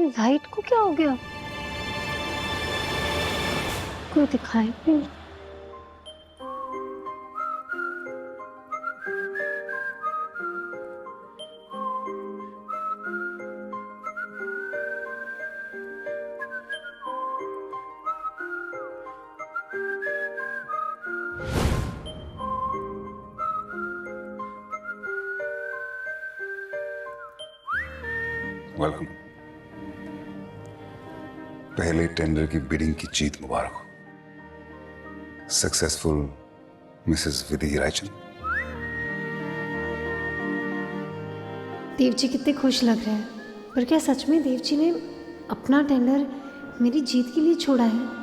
Light को क्या हो गया? कोई दिखाई नहीं। वेलकम। पहले टेंडर की बिडिंग की जीत मुबारक हो। सक्सेसफुल मिसेस विधि रायचंद। देव जी कितने खुश लग रहे हैं, पर क्या सच में देव जी ने अपना टेंडर मेरी जीत के लिए छोड़ा है?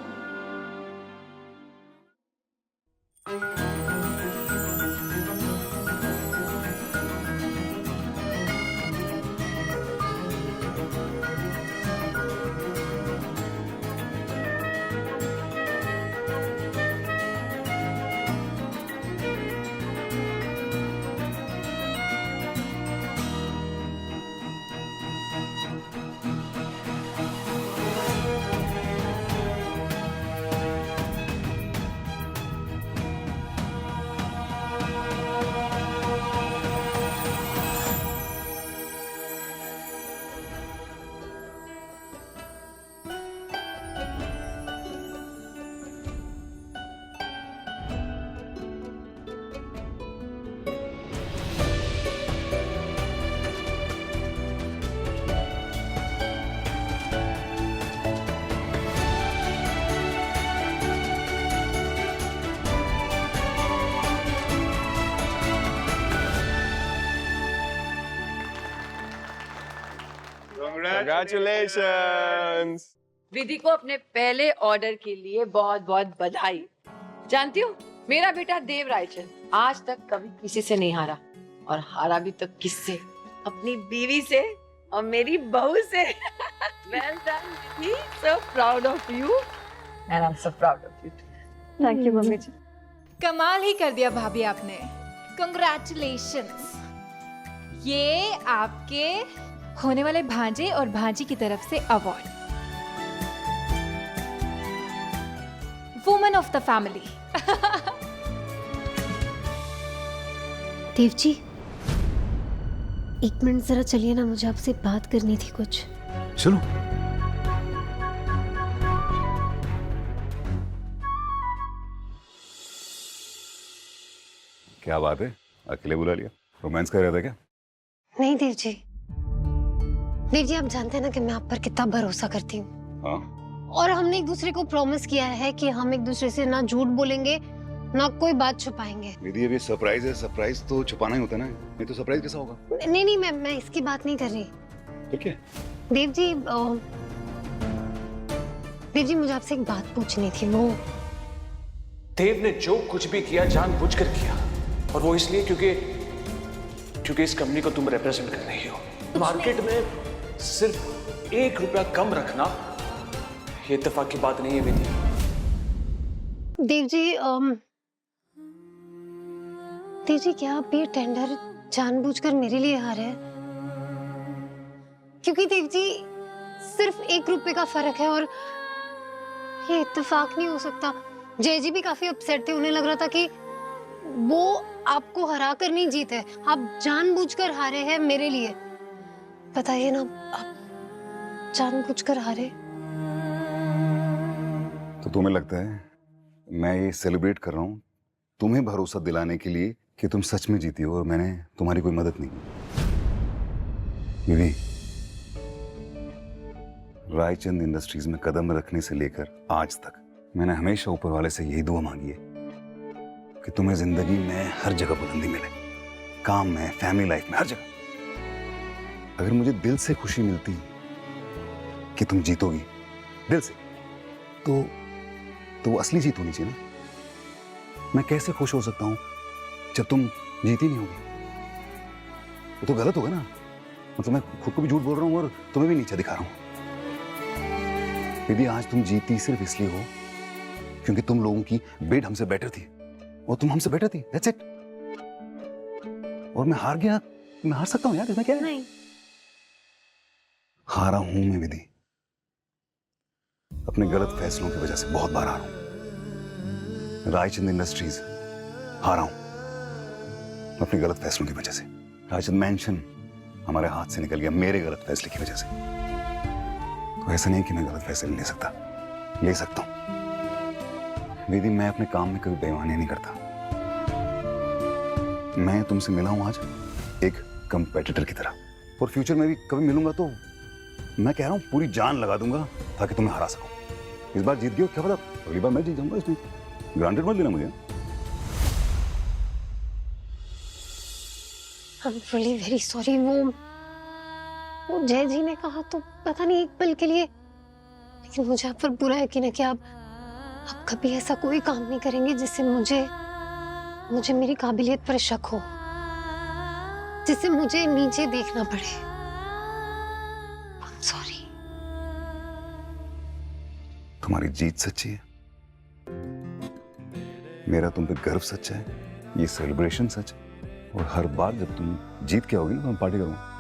Congratulations! विधि को अपने पहले ऑर्डर के लिए बहुत बहुत बधाई। जानती हो, मेरा बेटा देव रायचंद आज तक कभी किसी से नहीं हारा, और हारा भी तो किससे? अपनी बीवी से और मेरी बहू से। Well done, Vidhi. So proud of you and I'm so proud of you. Thank you mummy ji. कमाल ही कर दिया भाभी आपने। Congratulations! ये आपके होने वाले भांजे और भांजी की तरफ से award. Woman of the family. Dev ji, एक मिनट जरा चलिए ना, मुझे आपसे बात करनी थी कुछ। चलो। क्या बात है, अकेले बुला लिया? रोमांस कर रहा था क्या? नहीं देव जी, देव जी आप जानते हैं ना कि मैं आप पर कितना भरोसा करती हूँ। हाँ। और हमने एक दूसरे को प्रॉमिस किया है कि हम एक दूसरे से ना झूठ बोलेंगे ना कोई बात छुपाएंगे। विधि, अभी सरप्राइज है, सरप्राइज तो छुपाना ही होता है ना, नहीं तो सरप्राइज कैसा होगा? नहीं नहीं, मैं इसकी बात नहीं कर रही। ठीक है। देव जी मुझे आपसे एक बात पूछनी थी। वो देव ने जो कुछ भी किया जानबूझकर किया, और वो इसलिए क्योंकि इस कंपनी को तुम रिप्रेजेंट कर रही हो। मार्केट में सिर्फ 1 रुपया कम रखना ये इत्तेफाक की बात नहीं है विधि। देव जी क्या आप ये टेंडर जानबूझकर मेरे लिए हारे हैं? क्योंकि देव जी सिर्फ 1 रुपए का फर्क है और ये इत्तेफाक नहीं हो सकता। जय जी भी काफी अपसेट थे, उन्हें लग रहा था कि वो आपको हरा कर नहीं जीते, आप जानबूझकर हारे हैं मेरे लिए। बताइए ना, आप जानबूझकर हारे? तो तुम्हें लगता है मैं ये सेलिब्रेट कर रहा हूँ तुम्हें भरोसा दिलाने के लिए कि तुम सच में जीती हो और मैंने तुम्हारी कोई मदद नहीं की? विधि, रायचंद इंडस्ट्रीज में कदम रखने से लेकर आज तक मैंने हमेशा ऊपर वाले से यही दुआ मांगी है कि तुम्हें जिंदगी में हर जगह बुलंदी मिले, काम में, फैमिली लाइफ में, हर जगह। अगर मुझे दिल से खुशी मिलती कि तुम जीतोगी दिल से, तो वो असली जीत होनी चाहिए ना। मैं कैसे खुश हो सकता हूं जब तुम जीती नहीं होगी? वो तो गलत होगा ना। मतलब मैं खुद को भी झूठ बोल रहा हूं और तुम्हें भी नीचा दिखा रहा हूं। दीदी, आज तुम जीती सिर्फ इसलिए हो क्योंकि तुम लोगों की बिड हमसे बेटर थी और तुम हमसे बेटर थी। That's it. और मैं हार गया, मैं हार सकता हूं यार, इसमें क्या है? नहीं, हारा हूं मैं विधि, अपने गलत फैसलों की वजह से बहुत बार हारा हूं। रायचंद इंडस्ट्रीज हारा हूं अपने गलत फैसलों की वजह से। रायचंद मैंशन हमारे हाथ से निकल गया मेरे गलत फैसले की वजह से। तो ऐसा नहीं कि मैं गलत फैसले नहीं ले सकता, ले सकता हूं। दीदी, मैं अपने काम में कभी बेईमानी नहीं करता। मैं तुमसे मिला हूं आज एक कंपेटिटर की तरह, और फ्यूचर में भी कभी मिलूंगा तो मैं कह रहा हूं पूरी जान लगा दूंगा ताकि तुम्हें हरा सकूं। इस बार जीत गए, क्या पता अगली बार मैं जीत जाऊंगा। इसमें ग्रांटेड मत लेना मुझे। I'm really very sorry। वो जय जी ने कहा तो पता नहीं एक पल के लिए, लेकिन मुझे आप पर पूरा यकीन है कि आप कभी ऐसा कोई काम नहीं करेंगे जिससे मुझे मेरी काबिलियत पर शक हो, जिससे मुझे नीचे देखना पड़े। I'm sorry। तुम्हारी जीत सच्ची है, मेरा तुम पे गर्व सच्चा है, ये सेलिब्रेशन सच है, और हर बार जब तुम जीत के आओगी ना तो मैं पार्टी करूंगा।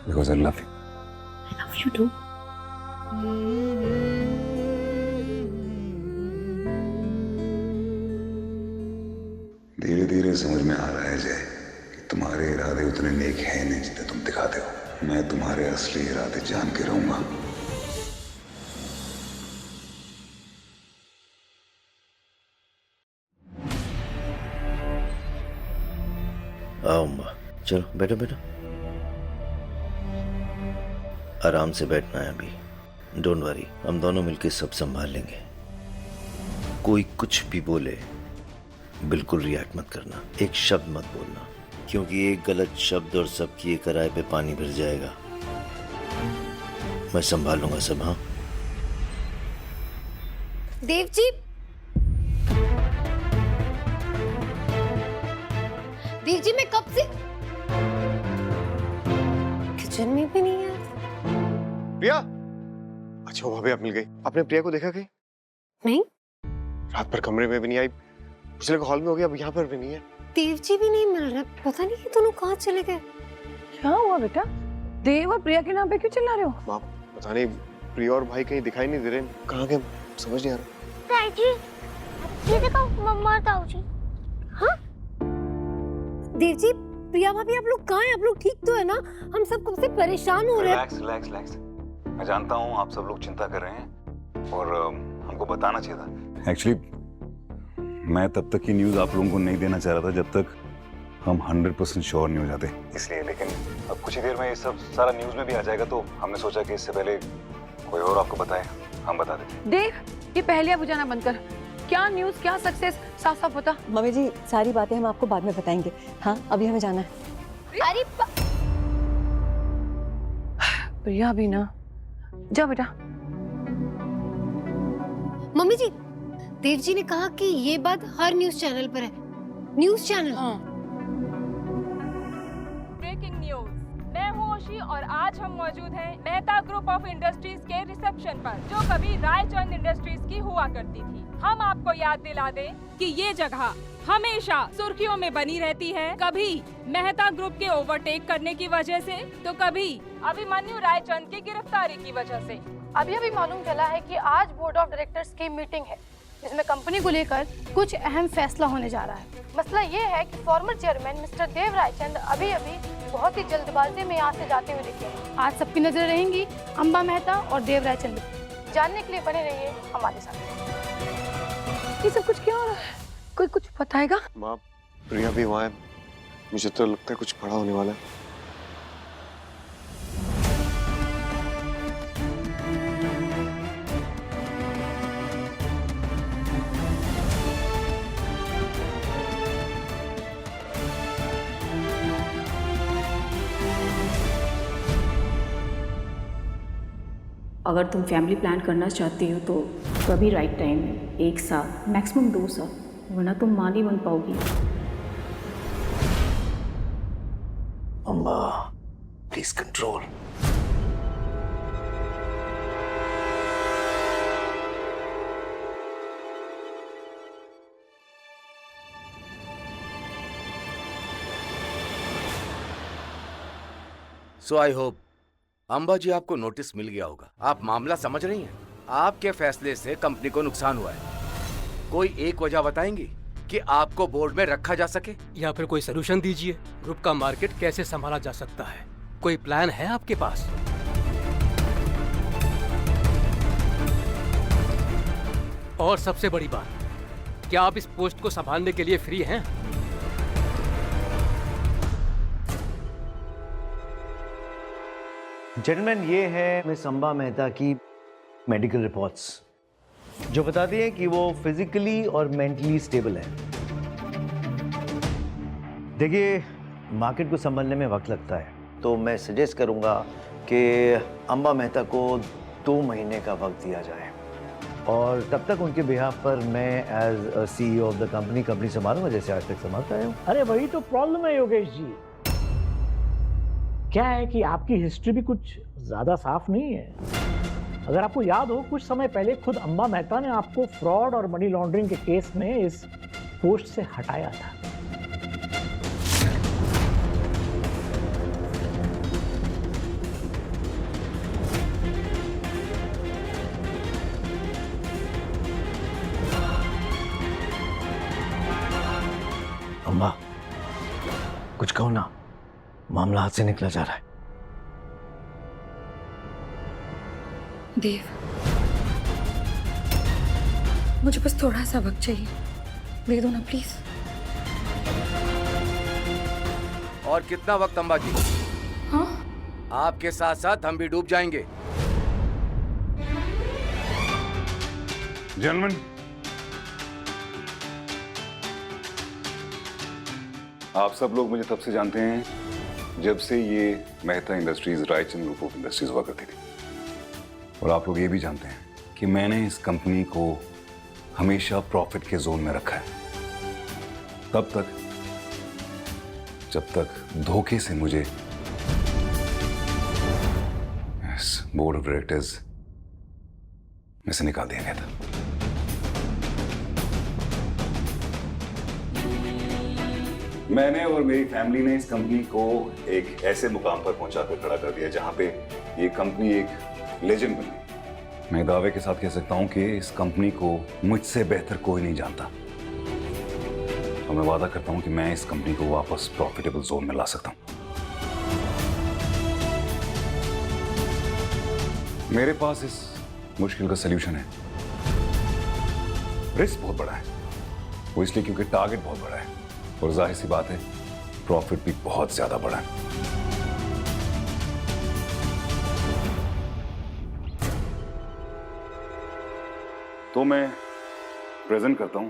Because I love you. I love you too। धीरे धीरे समझ में आ रहा है जय कि तुम्हारे इरादे उतने नेक हैं नहीं जितने तुम दिखाते हो। मैं तुम्हारे असली इरादे जान के रहूंगा। आओ अम्मा, चलो बैठो बैठो। आराम से बैठना है अभी। डोंट वरी, हम दोनों मिलकर सब संभाल लेंगे। कोई कुछ भी बोले बिल्कुल रिएक्ट मत करना, एक शब्द मत बोलना, क्योंकि एक गलत शब्द और सबकी एक राय पे पानी भर जाएगा। मैं संभाल लूंगा सब। हाँ देव जी, देव जी मैं कब से किचन में भी नहीं है। प्रिया, अच्छा भाभी आप मिल गई। आपने प्रिया को देखा कहीं? नहीं, रात भर कमरे में भी नहीं आई, पिछले हॉल में हो गया, अब यहाँ पर भी नहीं है। देव जी भी नहीं मिल रहे, पता नहीं ये दोनों कहाँ चले गए। क्या हुआ बेटा? देव और प्रिया के नाम पे क्यों चिल्ला रहे हो? माँ पता नहीं, प्रिया और भाई कहीं दिखाई नहीं दे रहे, कहाँ गए समझ नहीं आ रहा। ताई जी, ये देखो मम्मा ताऊ जी। हाँ देव जी, प्रिया भाभी, आप लोग कहाँ हैं? आप लोग ठीक तो है ना? हम सब कब से परेशान हो रहे हैं। रिलैक्स। मैं जानता हूँ आप सब लोग चिंता कर रहे हैं और हमको बताना चाहिए था। एक्चुअली मैं तब तक की न्यूज़ आप लोगों को नहीं देना चाह रहा था जब तक हम 100% श्योर नहीं हो जाते, इसलिए। लेकिन अब कुछ ही देर में ये सब सारा न्यूज़ में भी आ जाएगा, तो हमने सोचा कि इससे पहले कोई और आपको बताए, हम बता देते। देव, ये पहले बुझाना बंद कर। क्या न्यूज़, क्या सक्सेस, साफ साफ बता। मम्मी जी, सारी बातें हम आपको बाद में बताएंगे। हाँ, अभी हमें जाना है। अरे प्रिया भी ना, जा बेटा। मम्मी जी, देव जी ने कहा कि ये बात हर न्यूज़ चैनल पर है। News channel? ब्रेकिंग न्यूज, मैं हूँ ओशी और आज हम मौजूद हैं मेहता ग्रुप ऑफ इंडस्ट्रीज के रिसेप्शन पर, जो कभी रायचंद इंडस्ट्रीज की हुआ करती थी। हम आपको याद दिला दें कि ये जगह हमेशा सुर्खियों में बनी रहती है, कभी मेहता ग्रुप के ओवरटेक करने की वजह से, तो कभी अभिमन्यु रायचंद की गिरफ्तारी की वजह से। अभी मालूम चला है कि आज बोर्ड ऑफ डायरेक्टर्स की मीटिंग है, जिसमें कंपनी को लेकर कुछ अहम फैसला होने जा रहा है। मसला ये है कि फॉर्मर चेयरमैन मिस्टर देव रायचंद अभी बहुत ही जल्दबाजी में यहाँ से जाते हुए दिखे हैं। आज सबकी नजरें रहेंगी अंबा मेहता और देव रायचंद। जानने के लिए बने रहिए हमारे साथ। ये सब कुछ क्या हो रहा है? कोई कुछ बताएगा? माँ, प्रिया भी वहाँ है, मुझे तो लगता है कुछ बड़ा होने वाला है। अगर तुम फैमिली प्लान करना चाहती हो तो कभी राइट टाइम है, 1 साल मैक्सिमम 2 साल, वरना तुम मां नहीं बन पाओगी। अम्मा, please control. So I hope Amba ji आपको नोटिस मिल गया होगा। आप मामला समझ रही हैं? आपके फैसले से कंपनी को नुकसान हुआ है। कोई एक वजह बताएंगी कि आपको बोर्ड में रखा जा सके? या फिर कोई सोल्यूशन दीजिए, ग्रुप का मार्केट कैसे संभाला जा सकता है? कोई प्लान है आपके पास? और सबसे बड़ी बात, क्या आप इस पोस्ट को संभालने के लिए फ्री हैं? जेंटलमैन, ये है मिस अंबा मेहता की मेडिकल रिपोर्ट्स जो बताती हैं कि वो फिजिकली और मेंटली स्टेबल है। देखिए, मार्केट को संभालने में वक्त लगता है, तो मैं सजेस्ट करूंगा कि अंबा मेहता को 2 महीने का वक्त दिया जाए और तब तक उनके बिहाफ पर मैं as CEO of the company संभालूंगा जैसे आज तक संभालता है। अरे वही तो प्रॉब्लम है योगेश जी। क्या है कि आपकी हिस्ट्री भी कुछ ज्यादा साफ नहीं है। अगर आपको याद हो, कुछ समय पहले खुद अंबा मेहता ने आपको फ्रॉड और मनी लॉन्ड्रिंग के केस में इस पोस्ट से हटाया था। अंबा, कुछ कहो ना, मामला हाथ से निकला जा रहा है। देव, मुझे बस थोड़ा सा वक्त चाहिए, दे दो ना प्लीज। और कितना वक्त अंबा जी? हाँ? आपके साथ साथ हम भी डूब जाएंगे। जेंटलमैन, आप सब लोग मुझे तब से जानते हैं जब से ये Mehta industries Raichand group of industries हुआ करती थी। और आप लोग ये भी जानते हैं कि मैंने इस कंपनी को हमेशा प्रॉफिट के जोन में रखा है, तब तक जब तक धोखे से मुझे इस बोर्ड ऑफ डायरेक्टर्स में से निकाल दिया गया था। मैंने और मेरी फैमिली ने इस कंपनी को एक ऐसे मुकाम पर पहुंचाकर खड़ा कर दिया जहां पे ये कंपनी एक लेजेंड बनी। मैं दावे के साथ कह सकता हूं कि इस कंपनी को मुझसे बेहतर कोई नहीं जानता और मैं वादा करता हूं कि मैं इस कंपनी को वापस प्रॉफिटेबल जोन में ला सकता हूं। मेरे पास इस मुश्किल का सलूशन है। रिस्क बहुत बड़ा है, वो इसलिए क्योंकि टारगेट बहुत बड़ा है और जाहिर सी बात है प्रॉफिट भी बहुत ज्यादा बड़ा है। तो मैं प्रेजेंट करता हूं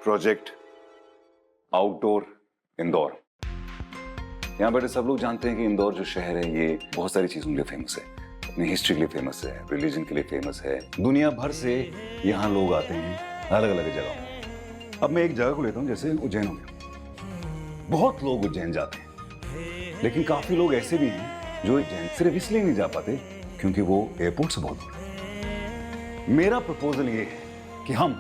प्रोजेक्ट आउटडोर इंदौर। यहां बैठे सब लोग जानते हैं कि इंदौर जो शहर है ये बहुत सारी चीजों के लिए फेमस है, अपनी हिस्ट्री के लिए फेमस है, रिलीजन के लिए फेमस है। दुनिया भर से यहां लोग आते हैं अलग अलग जगहों। अब मैं एक जगह को लेता हूं, जैसे उज्जैन हो गया। बहुत लोग उज्जैन जाते हैं, लेकिन काफी लोग ऐसे भी हैं जो उज्जैन सिर्फ इसलिए नहीं जा पाते क्योंकि वो एयरपोर्ट से बहुत दूर है। मेरा प्रपोजल ये है कि हम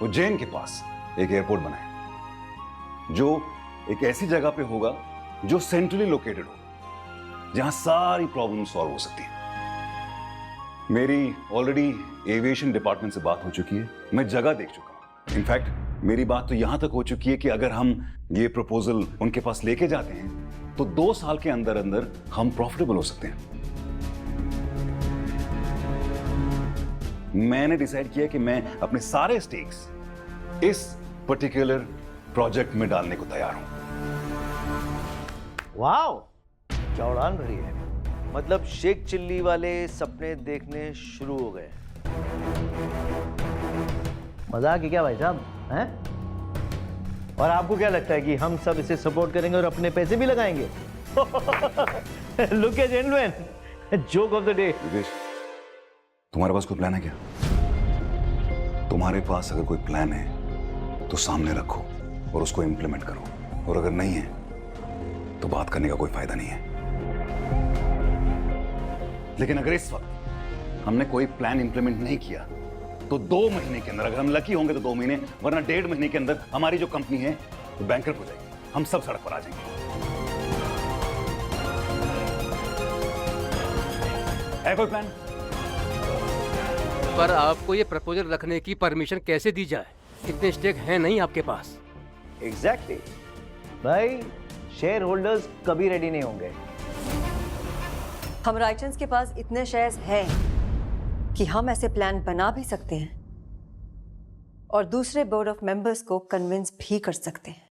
उज्जैन के पास एक एयरपोर्ट बनाएं जो एक ऐसी जगह पे होगा जो सेंट्रली लोकेटेड होगा, जहां सारी प्रॉब्लम सॉल्व हो सकती है। मेरी ऑलरेडी एविएशन डिपार्टमेंट से बात हो चुकी है, मैं जगह देख चुका हूं। इनफैक्ट मेरी बात तो यहां तक हो चुकी है कि अगर हम ये प्रपोजल उनके पास लेके जाते हैं तो 2 साल के अंदर अंदर हम प्रॉफिटेबल हो सकते हैं। मैंने डिसाइड किया कि मैं अपने सारे स्टेक्स इस पर्टिकुलर प्रोजेक्ट में डालने को तैयार हूं। वाओ, क्या उड़ान भरी है। मतलब शेख चिल्ली वाले सपने देखने शुरू हो गए। मजाक है क्या भाई साहब, हैं? और आपको क्या लगता है कि हम सब इसे सपोर्ट करेंगे और अपने पैसे भी लगाएंगे? Look at gentleman, joke of the day. तुम्हारे पास कोई प्लान है क्या? तुम्हारे पास अगर कोई प्लान है तो सामने रखो और उसको इंप्लीमेंट करो, और अगर नहीं है तो बात करने का कोई फायदा नहीं है। लेकिन अगर इस वक्त हमने कोई प्लान इंप्लीमेंट नहीं किया तो 2 महीने के अंदर, अगर हम लकी होंगे तो 2 महीने, वरना 1.5 महीने के अंदर हमारी जो कंपनी है वो बैंकरप्ट हो जाएगी। हम सब सड़क पर आ जाएंगे। है कोई प्लान? पर आपको ये प्रपोजल रखने की परमिशन कैसे दी जाए? इतने स्टेक हैं नहीं आपके पास। एग्जैक्टली भाई, शेयर होल्डर्स कभी रेडी नहीं होंगे। हम राइचंस के पास इतने शेयर्स हैं कि हम ऐसे प्लान बना भी सकते हैं और दूसरे बोर्ड ऑफ मेंबर्स को कन्विंस भी कर सकते हैं।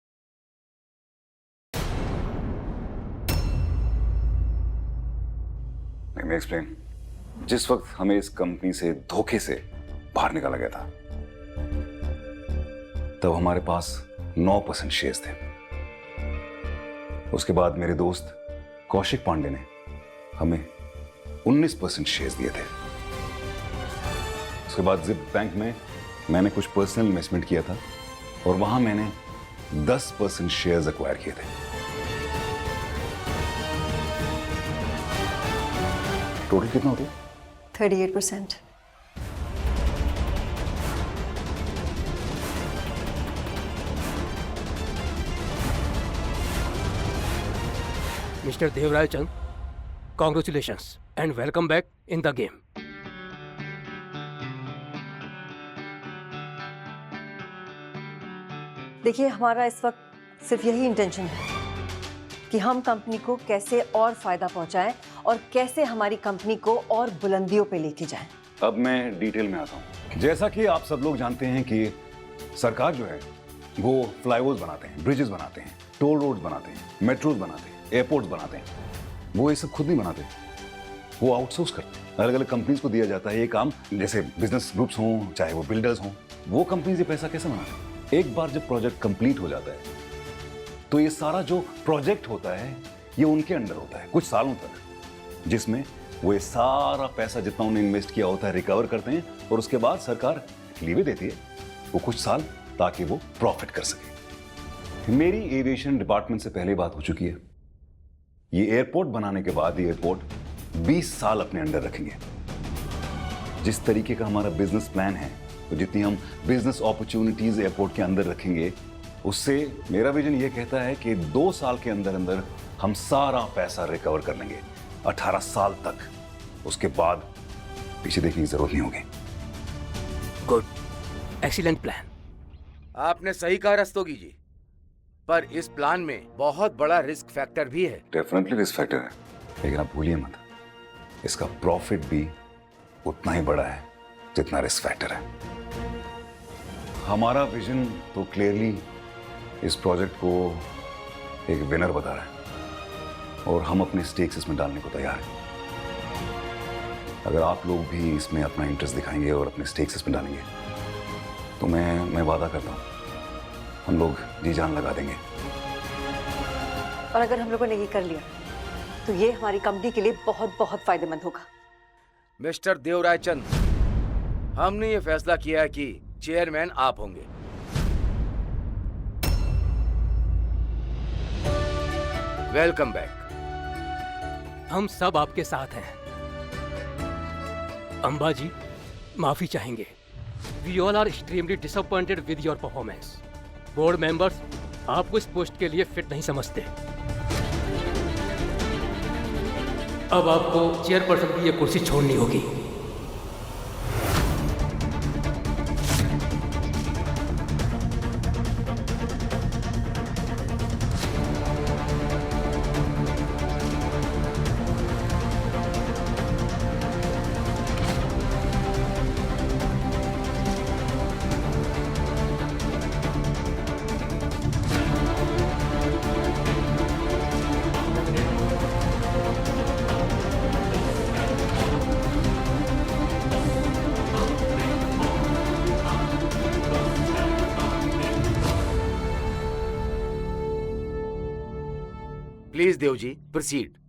Let me explain. जिस वक्त हमें इस कंपनी से धोखे से बाहर निकाला गया था, तब हमारे पास 9% शेयर्स थे। उसके बाद मेरे दोस्त कौशिक पांडे ने हमें 19% शेयर्स दिए थे। उसके बाद जिप बैंक में मैंने कुछ पर्सनल इन्वेस्टमेंट किया था और वहां मैंने 10% शेयर्स एक्वायर किए थे। टोटल कितना हो गया? 38%। Mister Devaraya Chand, congratulations and welcome back in the game. देखिए, हमारा इस वक्त सिर्फ यही इंटेंशन है कि हम कंपनी को कैसे और फायदा पहुंचाएं और कैसे हमारी कंपनी को और बुलंदियों पे लेके जाएं। अब मैं डिटेल में आता हूं। जैसा कि आप सब लोग जानते हैं कि सरकार जो है वो फ्लाईओवर्स बनाते हैं, ब्रिजेस बनाते हैं, टोल रोड्स बनाते हैं, मेट्रोज बनाते हैं, एयरपोर्ट्स बनाते हैं। वो ये सब खुद नहीं बनाते, वो आउटसोर्स करते हैं। अलग अलग कंपनीज को दिया जाता है ये काम, जैसे बिजनेस ग्रुप्स हों, चाहे वो बिल्डर्स हों। वो कंपनीज ये पैसा कैसे बनाते हैं? एक बार जब प्रोजेक्ट कंप्लीट हो जाता है तो ये सारा जो प्रोजेक्ट होता है ये उनके अंडर होता है कुछ सालों तक, जिसमें वो ये सारा पैसा जितना उन्होंने इन्वेस्ट किया होता है रिकवर करते हैं और उसके बाद सरकार लीवे देती है वो कुछ साल, ताकि वो प्रॉफिट कर सके। मेरी एविएशन डिपार्टमेंट से पहले बात हो चुकी है। ये एयरपोर्ट बनाने के बाद ये एयरपोर्ट 20 साल अपने अंडर रखेंगे। जिस तरीके का हमारा बिजनेस प्लान है, तो जितनी हम बिजनेस अपॉर्चुनिटीज एयरपोर्ट के अंदर रखेंगे, उससे मेरा विजन ये कहता है कि 2 साल के अंदर अंदर हम सारा पैसा रिकवर कर लेंगे, 18 साल तक। उसके बाद पीछे देखने की जरूरत नहीं होगी। Good, excellent plan. आपने सही कहा रस्तोगी जी, पर इस प्लान में बहुत बड़ा रिस्क फैक्टर भी है। डेफिनेटली रिस्क फैक्टर है, लेकिन आप भूलिए मत, इसका प्रॉफिट भी उतना ही बड़ा है जितना रिस्क फैक्टर है। हमारा विजन तो क्लियरली इस प्रोजेक्ट को एक विनर बता रहा है और हम अपने स्टेक्स इसमें डालने को तैयार हैं। अगर आप लोग भी इसमें अपना इंटरेस्ट दिखाएंगे और अपने स्टेक्स इसमें डालेंगे, तो मैं वादा करता हूं हम लोग जी जान लगा देंगे। और अगर हम लोगों ने ये कर लिया तो ये हमारी कंपनी के लिए बहुत बहुत फायदेमंद होगा। मिस्टर देवराय चंद, हमने ये फैसला किया है कि चेयरमैन आप होंगे। Welcome back. हम सब आपके साथ हैं। अंबा जी, माफी चाहेंगे। We all are extremely disappointed with your performance. Board members आपको इस पोस्ट के लिए फिट नहीं समझते। अब आपको चेयरपर्सन की यह कुर्सी छोड़नी होगी। Please Dev ji, proceed.